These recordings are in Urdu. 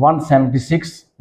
176,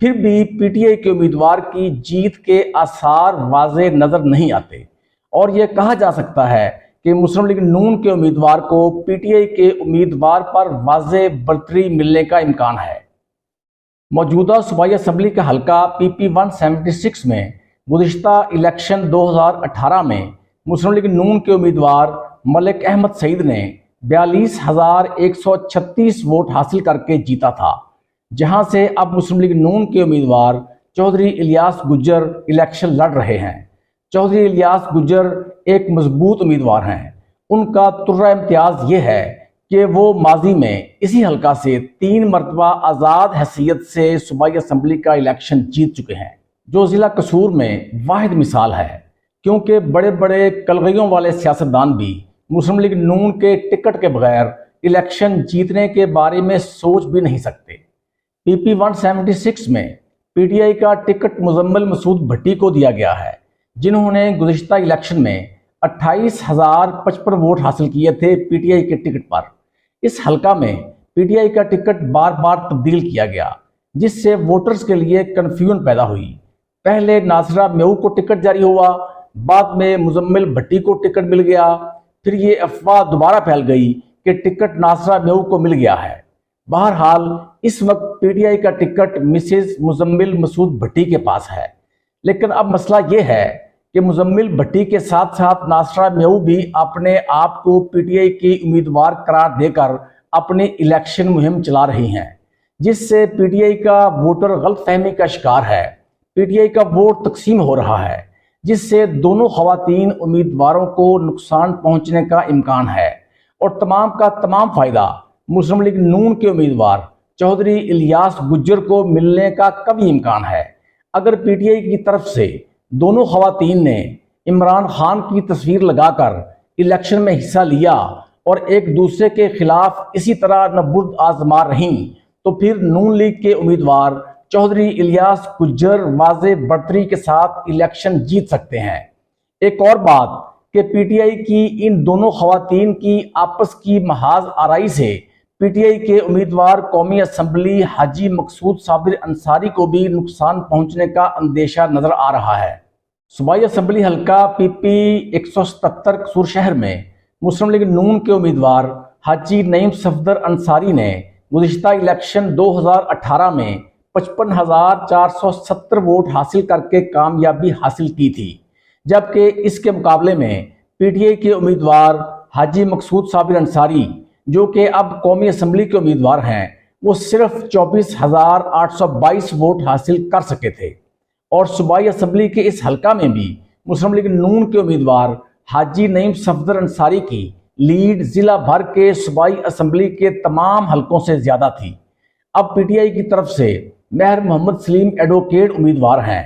پھر بھی پی ٹی آئی کے امیدوار کی جیت کے آثار واضح نظر نہیں آتے، اور یہ کہا جا سکتا ہے کہ مسلم لیگ نون کے امیدوار کو پی ٹی آئی کے امیدوار پر واضح برتری ملنے کا امکان ہے۔ موجودہ صوبائی اسمبلی کا حلقہ پی پی 176 میں گزشتہ الیکشن 2018 میں مسلم لیگ نون کے امیدوار ملک احمد سعید نے 42,136 ووٹ حاصل کر کے جیتا تھا، جہاں سے اب مسلم لیگ نون کے امیدوار چودھری الیاس گجر الیکشن لڑ رہے ہیں۔ چودھری الیاس گجر ایک مضبوط امیدوار ہیں۔ ان کا ترہ امتیاز یہ ہے کہ وہ ماضی میں اسی حلقہ سے 3 مرتبہ آزاد حیثیت سے صوبائی اسمبلی کا الیکشن جیت چکے ہیں، جو ضلع قصور میں واحد مثال ہے، کیونکہ بڑے بڑے کلغیوں والے سیاستدان بھی مسلم لیگ نون کے ٹکٹ کے بغیر الیکشن جیتنے کے بارے میں سوچ بھی نہیں سکتے۔ پی پی 176 میں پی ٹی آئی کا ٹکٹ مزمل مسعود بھٹی کو دیا گیا ہے، جنہوں نے گزشتہ الیکشن میں 28,055 ووٹ حاصل کیے تھے پی ٹی آئی کے ٹکٹ پر۔ اس حلقہ میں پی ٹی آئی کا ٹکٹ بار بار تبدیل کیا گیا، جس سے ووٹرز کے لیے کنفیوژن پیدا ہوئی۔ پہلے ناصرہ میو کو ٹکٹ جاری ہوا، بعد میں مزمل بھٹی کو ٹکٹ مل گیا، پھر یہ افواہ دوبارہ پھیل گئی کہ ٹکٹ ناصرہ میو کو مل گیا ہے۔ بہرحال اس وقت پی ٹی آئی کا ٹکٹ مسز مزمل مسعود بھٹی کے پاس ہے، لیکن اب مسئلہ یہ ہے کہ مزمل بھٹی کے ساتھ ساتھ ناصرہ میو بھی اپنے آپ کو پی ٹی آئی کی امیدوار قرار دے کر اپنی الیکشن مہم چلا رہی ہیں، جس سے پی ٹی آئی کا ووٹر غلط فہمی کا شکار ہے۔ پی ٹی آئی کا ووٹ تقسیم ہو رہا ہے، جس سے دونوں خواتین امیدواروں کو نقصان پہنچنے کا امکان ہے، اور تمام کا تمام فائدہ مسلم لیگ نون کے امیدوار چودھری الیاس گجر کو ملنے کا کبھی امکان ہے۔ اگر پی ٹی آئی کی طرف سے دونوں خواتین نے عمران خان کی تصویر لگا کر الیکشن میں حصہ لیا اور ایک دوسرے کے خلاف اسی طرح نبرد آزما رہیں، تو پھر نون لیگ کے امیدوار چودھری الیاس گجر واضح برتری کے ساتھ الیکشن جیت سکتے ہیں۔ ایک اور بات کہ پی ٹی آئی کی ان دونوں خواتین کی آپس کی محاذ آرائی سے پی ٹی آئی کے امیدوار قومی اسمبلی حاجی مقصود صابر انصاری کو بھی نقصان پہنچنے کا اندیشہ نظر آ رہا ہے۔ صوبائی اسمبلی حلقہ پی پی 177 قصور شہر میں مسلم لیگ نون کے امیدوار حاجی نعیم صفدر انصاری نے گزشتہ الیکشن 2018 میں 55,470 ووٹ حاصل کر کے کامیابی حاصل کی تھی، جبکہ اس کے مقابلے میں پی ٹی آئی کے امیدوار حاجی مقصود صابر انصاری، جو کہ اب قومی اسمبلی کے امیدوار ہیں، وہ صرف 24,822 ووٹ حاصل کر سکے تھے۔ اور صوبائی اسمبلی کے اس حلقہ میں بھی مسلم لیگ نون کے امیدوار حاجی نعیم صفدر انصاری کی لیڈ ضلع بھر کے صوبائی اسمبلی کے تمام حلقوں سے زیادہ تھی۔ اب پی ٹی آئی کی طرف سے مہر محمد سلیم ایڈوکیٹ امیدوار ہیں۔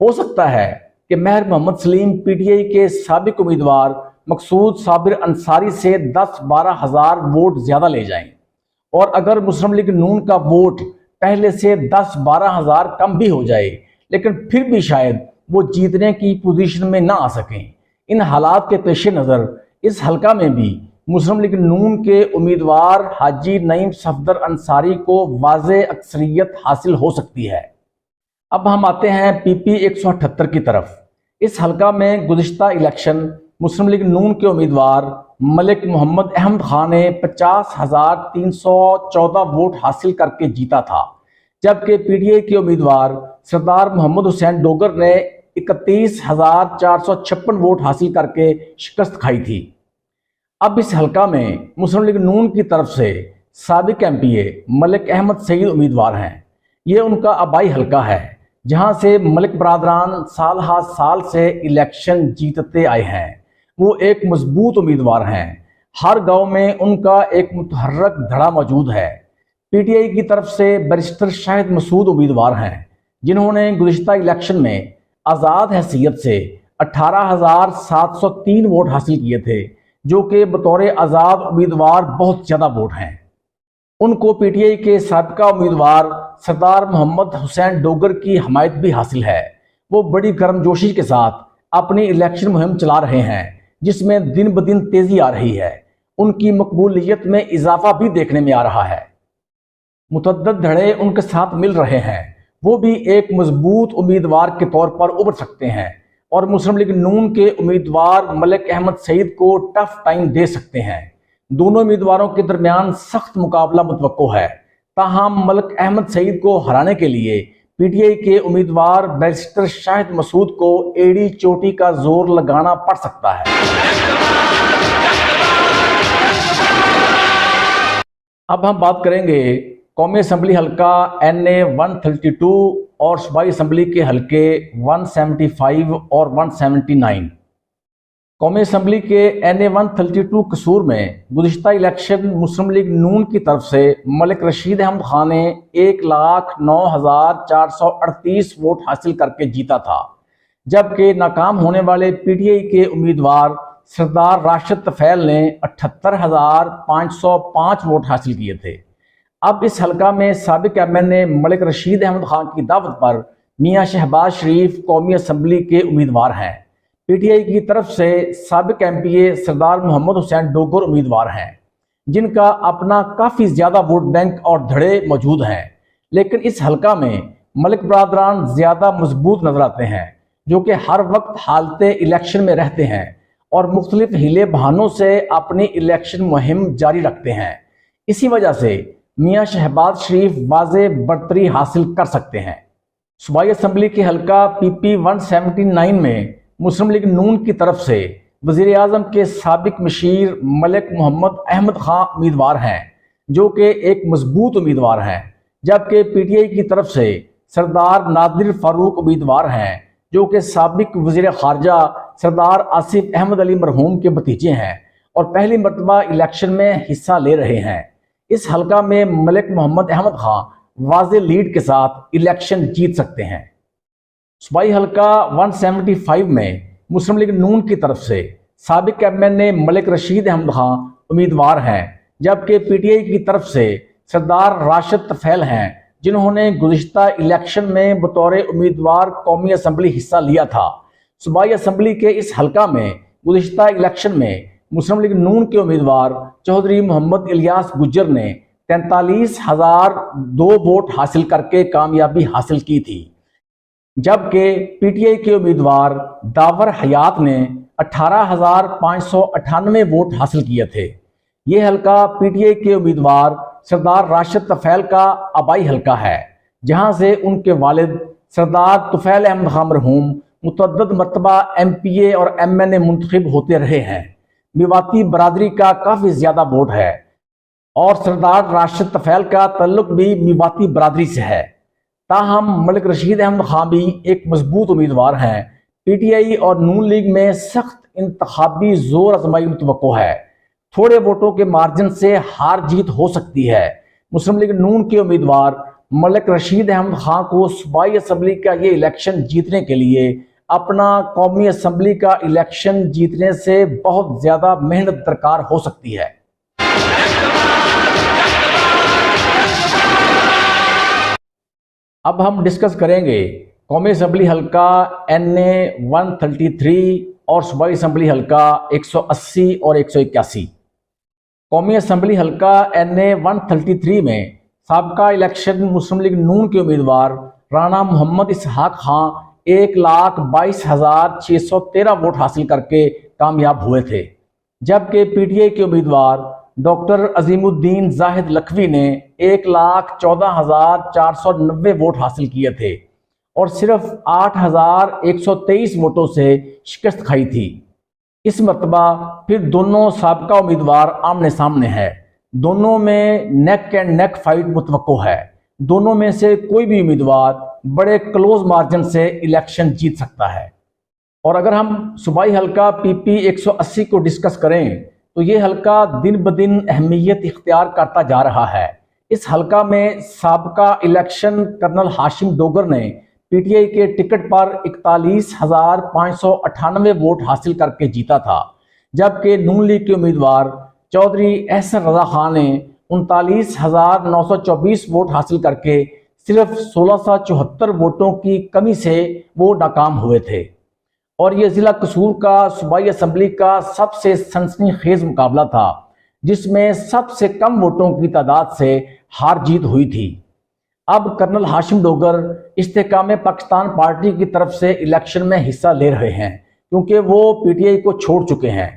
ہو سکتا ہے کہ مہر محمد سلیم پی ٹی آئی کے سابق امیدوار مقصود صابر انصاری سے 10-12 ہزار ووٹ زیادہ لے جائیں، اور اگر مسلم لیگ نون کا ووٹ پہلے سے 10-12 ہزار کم بھی ہو جائے، لیکن پھر بھی شاید وہ جیتنے کی پوزیشن میں نہ آ سکیں۔ ان حالات کے پیش نظر اس حلقہ میں بھی مسلم لیگ نون کے امیدوار حاجی نعیم صفدر انصاری کو واضح اکثریت حاصل ہو سکتی ہے۔ اب ہم آتے ہیں پی پی 178 کی طرف۔ اس حلقہ میں گزشتہ الیکشن مسلم لیگ نون کے امیدوار ملک محمد احمد خان نے 50,314 ووٹ حاصل کر کے جیتا تھا، جبکہ پی ٹی آئی کے امیدوار سردار محمد حسین ڈوگر نے 31,456 ووٹ حاصل کر کے شکست کھائی تھی۔ اب اس حلقہ میں مسلم لیگ نون کی طرف سے سابق ایم پی اے ملک احمد سعید امیدوار ہیں۔ یہ ان کا آبائی حلقہ ہے، جہاں سے ملک برادران سال ہا سال سے الیکشن جیتتے آئے ہیں۔ وہ ایک مضبوط امیدوار ہیں۔ ہر گاؤں میں ان کا ایک متحرک دھڑا موجود ہے۔ پی ٹی آئی کی طرف سے بیرسٹر شاہد مسعود امیدوار ہیں، جنہوں نے گزشتہ الیکشن میں آزاد حیثیت سے 18,703 ووٹ حاصل کیے تھے، جو کہ بطور آزاد امیدوار بہت زیادہ ووٹ ہیں۔ ان کو پی ٹی آئی کے سابقہ امیدوار سردار محمد حسین ڈوگر کی حمایت بھی حاصل ہے۔ وہ بڑی گرم جوشی کے ساتھ اپنی الیکشن مہم چلا رہے ہیں، جس میں دن بدن تیزی آ رہی ہے۔ ان کی مقبولیت میں اضافہ بھی دیکھنے میں آ رہا ہے۔ متعدد دھڑے ان کے ساتھ مل رہے ہیں۔ وہ بھی ایک مضبوط امیدوار کے طور پر ابھر سکتے ہیں اور مسلم لیگ نون کے امیدوار ملک احمد سعید کو ٹف ٹائم دے سکتے ہیں۔ دونوں امیدواروں کے درمیان سخت مقابلہ متوقع ہے، تاہم ملک احمد سعید کو ہرانے کے لیے پی ٹی آئی کے امیدوار بیرسٹر شاہد مسعود کو ایڑی چوٹی کا زور لگانا پڑ سکتا ہے۔ اب ہم بات کریں گے قومی اسمبلی حلقہ NA 132 اور صوبائی اسمبلی کے حلقے 175 اور 179۔ قومی اسمبلی کے NA 132 قصور میں گزشتہ الیکشن مسلم لیگ نون کی طرف سے ملک رشید احمد خان نے 1,09,438 ووٹ حاصل کر کے جیتا تھا، جبکہ ناکام ہونے والے پی ٹی آئی کے امیدوار سردار راشد طفیل نے 78,505 ووٹ حاصل کیے تھے۔ اب اس حلقہ میں سابق ایم این اے ملک رشید احمد خان کی دعوت پر میاں شہباز شریف قومی اسمبلی کے امیدوار ہیں۔ پی ٹی آئی کی طرف سے سابق ایم پی اے سردار محمد حسین ڈوگر امیدوار ہیں، جن کا اپنا کافی زیادہ ووٹ بینک اور دھڑے موجود ہیں، لیکن اس حلقہ میں ملک برادران زیادہ مضبوط نظر آتے ہیں، جو کہ ہر وقت حالت الیکشن میں رہتے ہیں اور مختلف ہیلے بہانوں سے اپنی الیکشن مہم جاری رکھتے ہیں۔ اسی وجہ سے میاں شہباز شریف واضح برتری حاصل کر سکتے ہیں۔ صوبائی اسمبلی کے حلقہ PP 179 میں مسلم لیگ نون کی طرف سے وزیر اعظم کے سابق مشیر ملک محمد احمد خان امیدوار ہیں، جو کہ ایک مضبوط امیدوار ہیں، جبکہ پی ٹی آئی کی طرف سے سردار نادر فاروق امیدوار ہیں، جو کہ سابق وزیر خارجہ سردار آصف احمد علی مرحوم کے بھتیجے ہیں اور پہلی مرتبہ الیکشن میں حصہ لے رہے ہیں۔ اس حلقہ میں ملک محمد احمد خان واضح لیڈ کے ساتھ الیکشن جیت سکتے ہیں۔ صوبائی حلقہ 175 میں مسلم لیگ نون کی طرف سے سابق ایم این اے ملک رشید احمد خان امیدوار ہیں، جبکہ پی ٹی آئی کی طرف سے سردار راشد طفیل ہیں، جنہوں نے گزشتہ الیکشن میں بطور امیدوار قومی اسمبلی حصہ لیا تھا۔ صوبائی اسمبلی کے اس حلقہ میں گزشتہ الیکشن میں مسلم لیگ نون کے امیدوار چودھری محمد الیاس گجر نے 43,002 ووٹ حاصل کر کے کامیابی حاصل کی تھی، جبکہ پی ٹی آئی کے امیدوار داور حیات نے 18,598 ووٹ حاصل کیے تھے۔ یہ حلقہ پی ٹی آئی کے امیدوار سردار راشد طفیل کا آبائی حلقہ ہے، جہاں سے ان کے والد سردار طفیل احمد خان مرحوم متعدد مرتبہ ایم پی اے اور ایم این اے منتخب ہوتے رہے ہیں۔ میواتی برادری کا کافی زیادہ ووٹ ہے اور سردار راشد طفیل کا تعلق بھی میواتی برادری سے ہے، تاہم ملک رشید احمد خان بھی ایک مضبوط امیدوار ہیں۔ پی ٹی آئی اور نون لیگ میں سخت انتخابی زور آزمائی متوقع ہے، تھوڑے ووٹوں کے مارجن سے ہار جیت ہو سکتی ہے۔ مسلم لیگ نون کے امیدوار ملک رشید احمد خان کو صوبائی اسمبلی کا یہ الیکشن جیتنے کے لیے اپنا قومی اسمبلی کا الیکشن جیتنے سے بہت زیادہ محنت درکار ہو سکتی ہے۔ اب ہم ڈسکس کریں گے قومی اسمبلی حلقہ NA 133 اور صوبائی اسمبلی حلقہ 180 اور 181۔ قومی اسمبلی حلقہ NA 133 میں سابقہ الیکشن مسلم لیگ نون کے امیدوار رانا محمد اسحاق خان 1,22,613 ووٹ حاصل کر کے کامیاب ہوئے تھے، جبکہ پی ٹی آئی کے امیدوار ڈاکٹر عظیم الدین زاہد لکھوی نے 1,14,490 ووٹ حاصل کیے تھے اور صرف 8,123 ووٹوں سے شکست کھائی تھی۔ اس مرتبہ پھر دونوں سابقہ امیدوار آمنے سامنے ہیں، دونوں میں نیک اینڈ نیک فائٹ متوقع ہے۔ دونوں میں سے کوئی بھی امیدوار بڑے کلوز مارجن سے الیکشن جیت سکتا ہے۔ اور اگر ہم صوبائی حلقہ PP 180 کو ڈسکس کریں تو یہ حلقہ دن بدن اہمیت اختیار کرتا جا رہا ہے۔ اس حلقہ میں سابقہ الیکشن کرنل ہاشم ڈوگر نے پی ٹی آئی کے ٹکٹ پر 41,598 ووٹ حاصل کر کے جیتا تھا، جبکہ نون لیگ کے امیدوار چودھری احسن رضا خان نے 39,924 ووٹ حاصل کر کے صرف 1,674 ووٹوں کی کمی سے وہ ناکام ہوئے تھے۔ اور یہ ضلع قصور کا صوبائی اسمبلی کا سب سے سنسنی خیز مقابلہ تھا، جس میں سب سے کم ووٹوں کی تعداد سے ہار جیت ہوئی تھی۔ اب کرنل ہاشم ڈوگر استحکام پاکستان پارٹی کی طرف سے الیکشن میں حصہ لے رہے ہیں کیونکہ وہ پی ٹی آئی کو چھوڑ چکے ہیں۔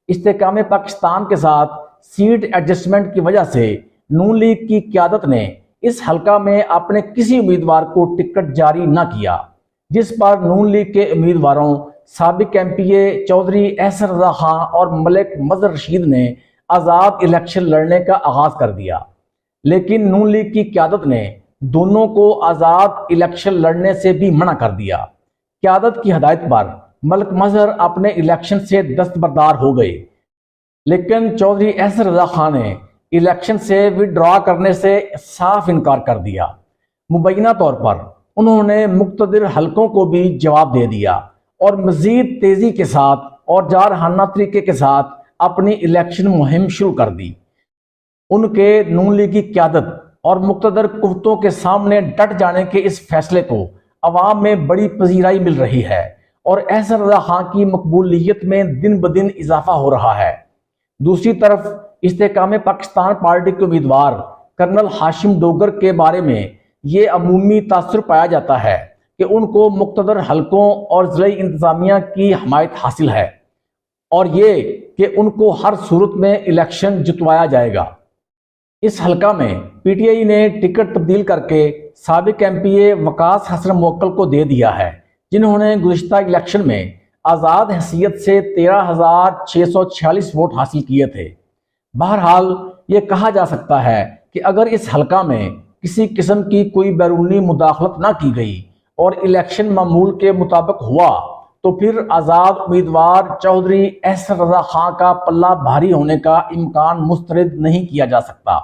استحکام پاکستان کے ساتھ سیٹ ایڈجسٹمنٹ کی وجہ سے نون لیگ کی قیادت نے اس حلقہ میں اپنے کسی امیدوار کو ٹکٹ جاری نہ کیا، جس پر نون لیگ کے امیدواروں سابق ایم پی اے چودھری احسن رضا خان اور ملک مظہر رشید نے آزاد الیکشن لڑنے کا آغاز کر دیا، لیکن نون لیگ کی قیادت نے دونوں کو آزاد الیکشن لڑنے سے بھی منع کر دیا۔ قیادت کی ہدایت پر ملک مظہر اپنے الیکشن سے دستبردار ہو گئے، لیکن چودھری احسن رضا خان نے الیکشن سے وڈرا کرنے سے صاف انکار کر دیا۔ مبینہ طور پر انہوں نے مقتدر حلقوں کو بھی جواب دے دیا اور مزید تیزی کے ساتھ اور جارحانہ طریقے کے ساتھ اپنی الیکشن مہم شروع کر دی۔ ان کے نون لیگی قیادت اور مقتدر قوتوں کے سامنے ڈٹ جانے کے اس فیصلے کو عوام میں بڑی پذیرائی مل رہی ہے اور احسن رضا خان کی مقبولیت میں دن بدن اضافہ ہو رہا ہے۔ دوسری طرف استحکام پاکستان پارٹی کے امیدوار کرنل ہاشم ڈوگر کے بارے میں یہ عمومی تاثر پایا جاتا ہے کہ ان کو مقتدر حلقوں اور ضلعی انتظامیہ کی حمایت حاصل ہے اور یہ کہ ان کو ہر صورت میں الیکشن جتوایا جائے گا۔ اس حلقہ میں پی ٹی آئی نے ٹکٹ تبدیل کر کے سابق ایم پی اے وقاص حسن موکل کو دے دیا ہے، جنہوں نے گزشتہ الیکشن میں آزاد حیثیت سے 13,646 ووٹ حاصل کیے تھے۔ بہرحال یہ کہا جا سکتا ہے کہ اگر اس حلقہ میں کسی قسم کی کوئی بیرونی مداخلت نہ کی گئی اور الیکشن معمول کے مطابق ہوا تو پھر آزاد امیدوار چودھری احسن رضا خان کا پلہ بھاری ہونے کا امکان مسترد نہیں کیا جا سکتا۔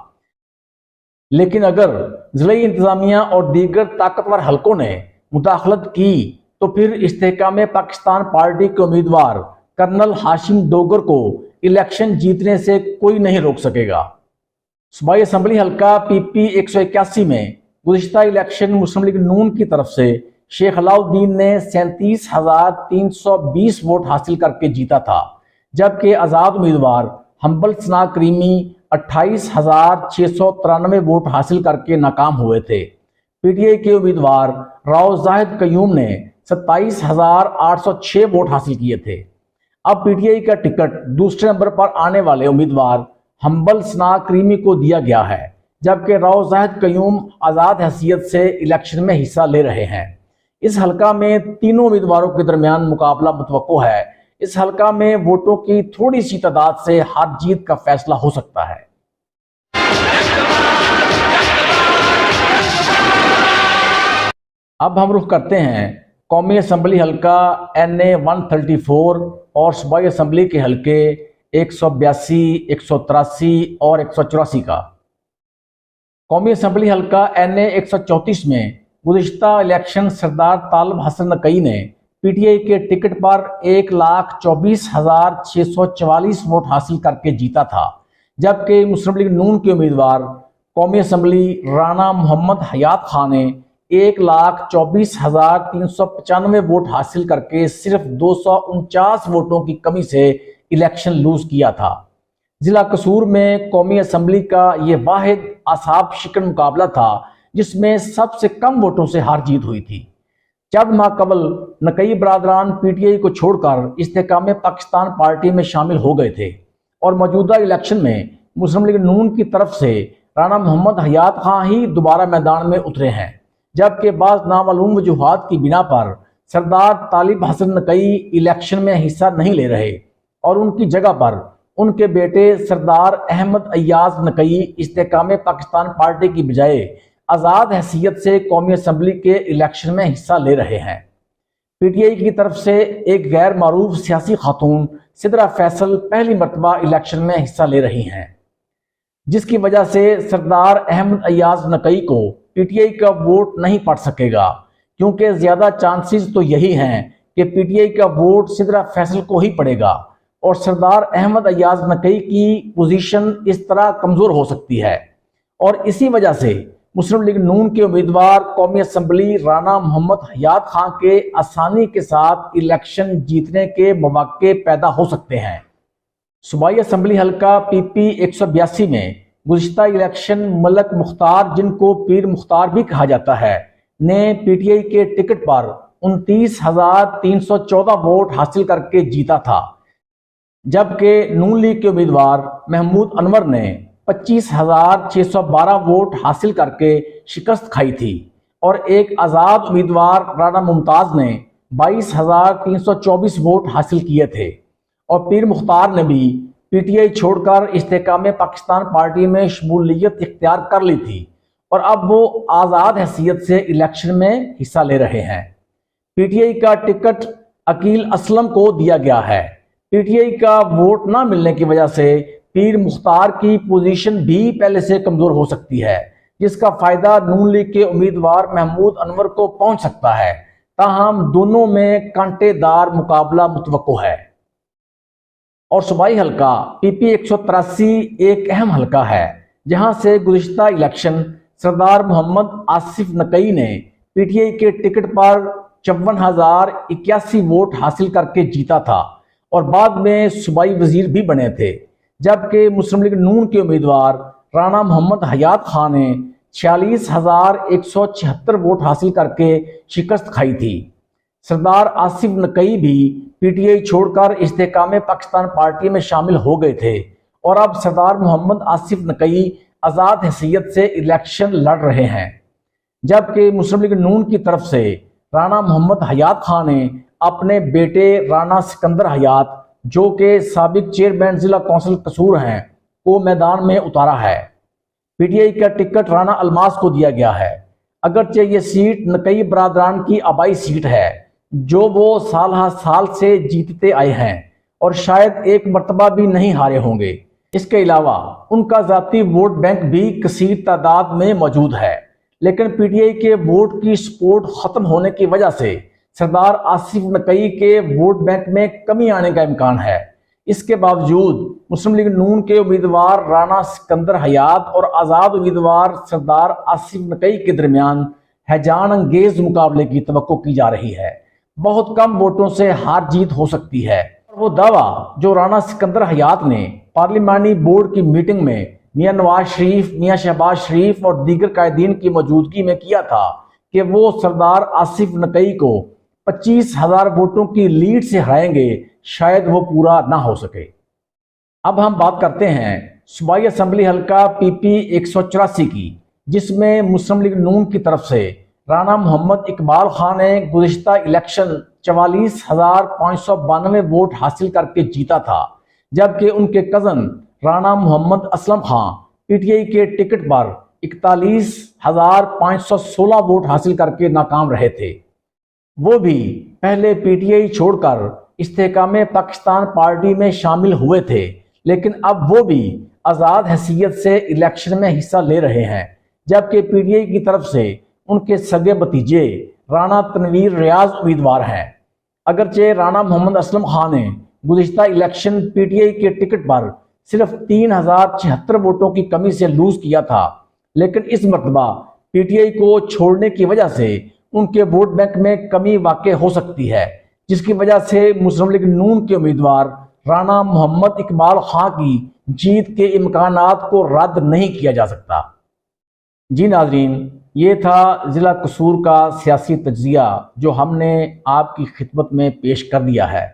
لیکن اگر ضلعی انتظامیہ اور دیگر طاقتور حلقوں نے مداخلت کی تو پھر استحکام پاکستان پارٹی کے امیدوار کرنل ہاشم ڈوگر کو الیکشن جیتنے سے کوئی نہیں روک سکے گا۔ صوبائی اسمبلی حلقہ پی پی 181 میں گزشتہ الیکشن مسلم لیگ نون کی طرف سے شیخ علاؤالدین نے 37,320 ووٹ حاصل کر کے جیتا تھا، جبکہ آزاد امیدوار حنبل ثناء کریمی 28,693 ووٹ حاصل کر کے ناکام ہوئے تھے۔ پی ٹی آئی کے امیدوار راؤ زاہد قیوم نے 27,806 ووٹ حاصل کیے تھے۔ اب پی ٹی آئی کا ٹکٹ دوسرے نمبر پر آنے والے امیدوار حنبل ثناء کریمی کو دیا گیا ہے، جبکہ راؤ زاہد قیوم آزاد حیثیت سے الیکشن میں حصہ لے رہے ہیں۔ اس حلقہ میں تینوں امیدواروں کے درمیان مقابلہ متوقع ہے۔ اس حلقہ میں ووٹوں کی تھوڑی سی تعداد سے ہار جیت کا فیصلہ ہو سکتا ہے۔ اب ہم رخ کرتے ہیں قومی اسمبلی حلقہ NA 134 اور صوبائی اسمبلی کے حلقے 182، 183 اور 184 کا۔ قومی اسمبلی حلقہ NA 134 میں گزشتہ الیکشن سردار طالب حسن نقئی نے پی ٹی آئی کے ٹکٹ پر 1,24,644 ووٹ حاصل کر کے جیتا تھا، جبکہ مسلم لیگ نون کے امیدوار قومی اسمبلی رانا محمد حیات خان نے 1,24,395 ووٹ حاصل کر کے صرف 249 ووٹوں کی کمی سے الیکشن لوز کیا تھا۔ ضلع قصور میں قومی اسمبلی کا یہ واحد اعصاب شکن مقابلہ تھا جس میں سب سے کم ووٹوں سے ہار جیت ہوئی تھی۔ چند ماہ قبل نقئی برادران پی ٹی آئی کو چھوڑ کر استحکام پاکستان پارٹی میں شامل ہو گئے تھے اور موجودہ الیکشن میں مسلم لیگ نون کی طرف سے رانا محمد حیات خان ہی دوبارہ میدان میں اترے ہیں، جبکہ بعض نامعلوم وجوہات کی بنا پر سردار طالب حسن نقئی الیکشن میں حصہ نہیں لے رہے اور ان کی جگہ پر ان کے بیٹے سردار احمد ایاز نقئی استحکام پاکستان پارٹی کی بجائے آزاد حیثیت سے قومی اسمبلی کے الیکشن میں حصہ لے رہے ہیں۔ پی ٹی آئی کی طرف سے ایک غیر معروف سیاسی خاتون سدرہ فیصل پہلی مرتبہ الیکشن میں حصہ لے رہی ہیں، جس کی وجہ سے سردار احمد ایاز نقئی کو پی ٹی آئی کا ووٹ نہیں پڑ سکے گا، کیونکہ زیادہ چانسز تو یہی ہیں کہ پی ٹی آئی کا ووٹ سدرہ فیصل کو ہی پڑے گا اور سردار احمد ایاز نقئی کی پوزیشن اس طرح کمزور ہو سکتی ہے، اور اسی وجہ سے مسلم لیگ نون کے امیدوار قومی اسمبلی رانا محمد حیات خان کے آسانی کے ساتھ الیکشن جیتنے کے مواقع پیدا ہو سکتے ہیں۔ صوبائی اسمبلی حلقہ پی پی 182 میں گزشتہ الیکشن ملک مختار، جن کو پیر مختار بھی کہا جاتا ہے، نے پی ٹی آئی کے ٹکٹ پر 29,314 ووٹ حاصل کر کے جیتا تھا، جبکہ نون لیگ کے امیدوار محمود انور نے 25,612 ووٹ حاصل کر کے شکست کھائی تھی، اور ایک آزاد امیدوار رانا ممتاز نے 22,324 ووٹ حاصل کیے تھے، اور پیر مختار نے بھی پی ٹی آئی چھوڑ کر استحکام پاکستان پارٹی میں شمولیت اختیار کر لی تھی، اور اب وہ آزاد حیثیت سے الیکشن میں حصہ لے رہے ہیں۔ پی ٹی آئی کا ٹکٹ عقیل اسلم کو دیا گیا ہے۔ پی ٹی آئی کا ووٹ نہ ملنے کی وجہ سے پیر مختار کی پوزیشن بھی پہلے سے کمزور ہو سکتی ہے، جس کا فائدہ نون لیگ کے امیدوار محمود انور کو پہنچ سکتا ہے۔ تاہم دونوں میں کانٹے دار مقابلہ متوقع ہے۔ اور صوبائی حلقہ پی پی 183 ایک اہم حلقہ ہے، جہاں سے گزشتہ الیکشن سردار محمد آصف نقئی نے پی ٹی آئی کے ٹکٹ پر 54,081 ووٹ حاصل کر کے جیتا تھا، اور بعد میں صوبائی وزیر بھی بنے تھے، جبکہ مسلم لیگ نون کے امیدوار رانا محمد حیات خان نے 46,176 ووٹ حاصل کر کے شکست کھائی تھی۔ سردار آصف نقئی بھی پی ٹی آئی چھوڑ کر استحکام پاکستان پارٹی میں شامل ہو گئے تھے، اور اب سردار محمد آصف نقئی آزاد حیثیت سے الیکشن لڑ رہے ہیں، جبکہ مسلم لیگ نون کی طرف سے رانا محمد حیات خان نے اپنے بیٹے رانا سکندر حیات، جو کہ سابق چیئرمین ضلع کونسل قصور ہیں، کو میدان میں اتارا ہے۔ پی ٹی آئی کا ٹکٹ رانا الماس کو دیا گیا ہے، اگرچہ یہ سیٹ نقئی برادران کی آبائی سیٹ ہے، جو وہ سال ہر سال سے جیتتے آئے ہیں، اور شاید ایک مرتبہ بھی نہیں ہارے ہوں گے۔ اس کے علاوہ ان کا ذاتی ووٹ بینک بھی کثیر تعداد میں موجود ہے، لیکن پی ٹی آئی کے ووٹ کی سپورٹ ختم ہونے کی وجہ سے سردار آصف نقئی کے ووٹ بینک میں کمی آنے کا امکان ہے۔ اس کے باوجود مسلم لیگ نون کے امیدوار رانا سکندر حیات اور آزاد امیدوار سردار آصف نقئی کے درمیان ہیجان انگیز مقابلے کی توقع کی جا رہی ہے۔ بہت کم ووٹوں سے ہار جیت ہو سکتی ہے۔ وہ دعویٰ جو رانا سکندر حیات نے پارلیمانی بورڈ کی میٹنگ میں میاں نواز شریف، میاں شہباز شریف اور دیگر قائدین کی موجودگی میں کیا تھا کہ وہ سردار آصف نقئی کو 25,000 ووٹوں کی لیڈ سے ہرائیں گے، شاید وہ پورا نہ ہو سکے۔ اب ہم بات کرتے ہیں صوبائی اسمبلی حلقہ پی پی 184 کی، جس میں مسلم لیگ نون کی طرف سے رانا محمد اقبال خان نے گزشتہ الیکشن 44,592 ووٹ حاصل کر کے جیتا تھا، جبکہ ان کے cousin Rana Muhammad Aslam Khan P T I کے ٹکٹ پر 41,516 ووٹ حاصل کر کے ناکام رہے تھے۔ وہ بھی پہلے پی ٹی آئی چھوڑ کر استحکام پاکستان پارٹی میں شامل ہوئے تھے، لیکن اب وہ بھی آزاد حیثیت سے الیکشن میں حصہ لے رہے ہیں، جبکہ پی ٹی آئی کی طرف سے ان کے سگے بھتیجے رانا تنویر ریاض امیدوار ہیں۔ اگرچہ رانا محمد اسلم خان نے گزشتہ الیکشن پی ٹی آئی کے ٹکٹ پر صرف 3,076 ووٹوں کی کمی سے لوز کیا تھا، لیکن اس مرتبہ پی ٹی آئی کو چھوڑنے کی وجہ سے ان کے ووٹ بینک میں کمی واقع ہو سکتی ہے، جس کی وجہ سے مسلم لیگ نون کے امیدوار رانا محمد اقبال خان کی جیت کے امکانات کو رد نہیں کیا جا سکتا۔ جی ناظرین، یہ تھا ضلع قصور کا سیاسی تجزیہ جو ہم نے آپ کی خدمت میں پیش کر دیا ہے۔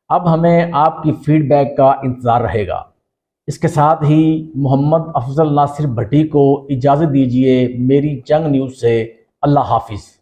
اب ہمیں آپ کی فیڈ بیک کا انتظار رہے گا۔ اس کے ساتھ ہی محمد افضل ناصر بھٹی کو اجازت دیجیے۔ میری جنگ نیوز سے اللہ حافظ۔